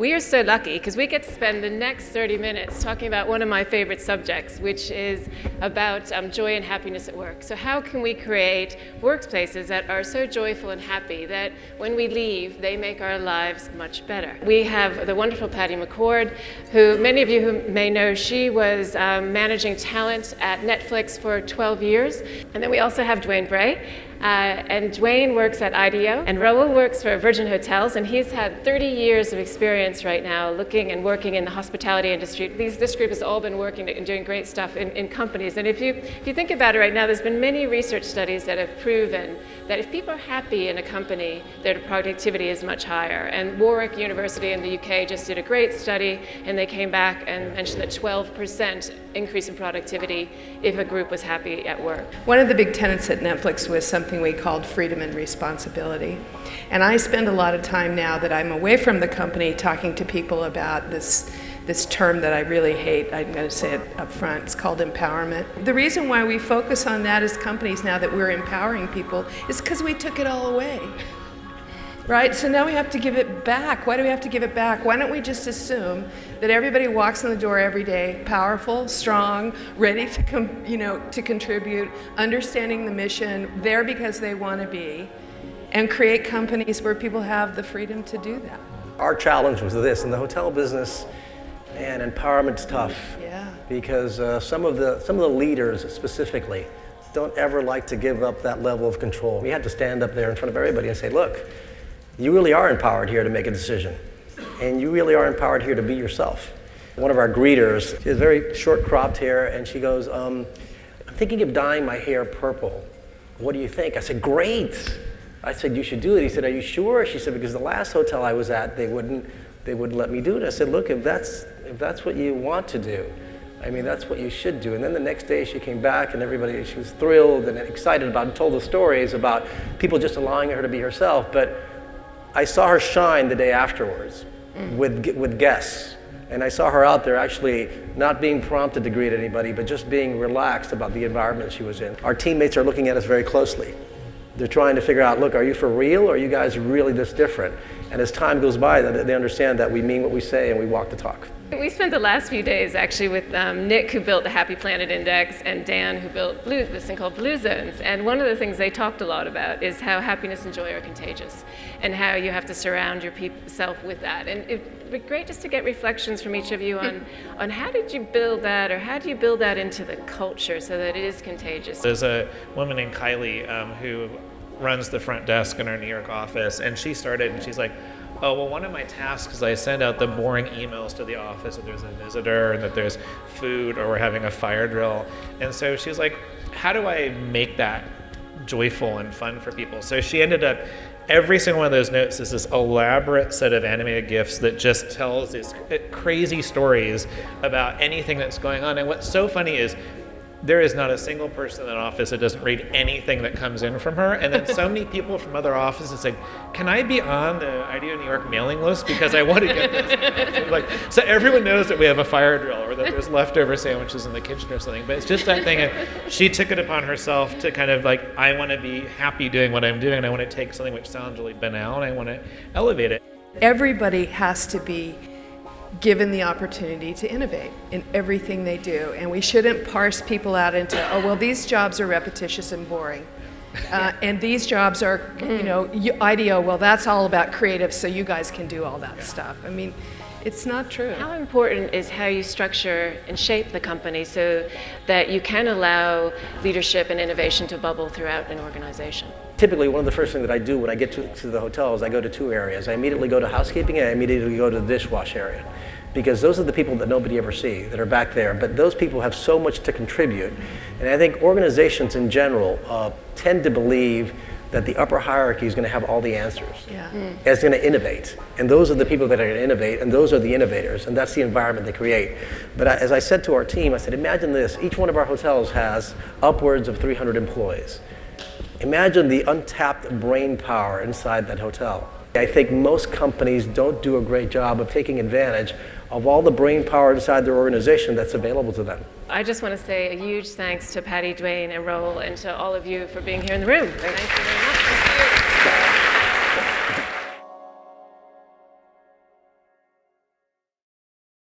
We are so lucky because we get to spend the next 30 minutes talking about one of my favorite subjects, which is about joy and happiness at work. So how can we create workplaces that are so joyful and happy that when we leave, they make our lives much better? We have the wonderful Patty McCord, who many of you who may know, she was managing talent at Netflix for 12 years. And then we also have Duane Bray. And Duane works at IDEO, and Raul works for Virgin Hotels, and he's had 30 years of experience right now looking and working in the hospitality industry. This group has all been working and doing great stuff in companies. And if you think about it right now, there's been many research studies that have proven that if people are happy in a company, their productivity is much higher. And Warwick University in the UK just did a great study, and they came back and mentioned that 12% increase in productivity if a group was happy at work. One of the big tenets at Netflix was something we called freedom and responsibility. And I spend a lot of time now that I'm away from the company talking to people about this term that I really hate. I'm going to say it up front. It's called empowerment. The reason why we focus on that as companies now that we're empowering people is because we took it all away. Right? So now we have to give it back. Why do we have to give it back? Why don't we just assume that everybody walks in the door every day, powerful, strong, ready to contribute, understanding the mission, there because they want to be, and create companies where people have the freedom to do that. Our challenge was this: in the hotel business, man, empowerment's tough. Yeah. Because some of the leaders specifically don't ever like to give up that level of control. We had to stand up there in front of everybody and say, look, you really are empowered here to make a decision. And you really are empowered here to be yourself. One of our greeters, she has very short cropped hair, and she goes, I'm thinking of dyeing my hair purple. What do you think? I said, great. I said, you should do it. He said, are you sure? She said, because the last hotel I was at, they wouldn't let me do it. I said, look, if that's what you want to do, I mean, that's what you should do. And then the next day she came back, and she was thrilled and excited about it, and told the stories about people just allowing her to be herself. But I saw her shine the day afterwards with guests. And I saw her out there actually not being prompted to greet anybody, but just being relaxed about the environment she was in. Our teammates are looking at us very closely. They're trying to figure out, look, are you for real, or are you guys really this different? And as time goes by, they understand that we mean what we say and we walk the talk. We spent the last few days actually with Nick, who built the Happy Planet Index, and Dan, who built this thing called Blue Zones. And one of the things they talked a lot about is how happiness and joy are contagious, and how you have to surround yourself with that. And it'd be great just to get reflections from each of you on how did you build that, or how do you build that into the culture so that it is contagious? There's a woman named Kylie who runs the front desk in our New York office, and she started, and she's like, oh, well, one of my tasks is I send out the boring emails to the office that there's a visitor and that there's food or we're having a fire drill. And so she's like, how do I make that joyful and fun for people? So she ended up, every single one of those notes is this elaborate set of animated GIFs that just tells these crazy stories about anything that's going on. And what's so funny is there is not a single person in that office that doesn't read anything that comes in from her. And then so many people from other offices say, can I be on the IDEO New York mailing list because I want to get this? So everyone knows that we have a fire drill or that there's leftover sandwiches in the kitchen or something. But it's just that thing. She took it upon herself to kind of like, I want to be happy doing what I'm doing, and I want to take something which sounds really banal and I want to elevate it. Everybody has to be given the opportunity to innovate in everything they do. And we shouldn't parse people out into, oh, well, these jobs are repetitious and boring. And these jobs are, IDEO, well, that's all about creative, so you guys can do all that stuff. I mean, it's not true. How important is how you structure and shape the company so that you can allow leadership and innovation to bubble throughout an organization? Typically, one of the first things that I do when I get to the hotel is I go to two areas. I immediately go to housekeeping, and I immediately go to the dishwash area. Because those are the people that nobody ever sees that are back there. But those people have so much to contribute. And I think organizations in general tend to believe that the upper hierarchy is going to have all the answers. Yeah. It's going to innovate. And those are the people that are going to innovate, and those are the innovators, and that's the environment they create. But as I said to our team, I said, imagine this. Each one of our hotels has upwards of 300 employees. Imagine the untapped brain power inside that hotel. I think most companies don't do a great job of taking advantage of all the brain power inside their organization that's available to them. I just want to say a huge thanks to Patty, Duane, and Raul, and to all of you for being here in the room. Thank you very much.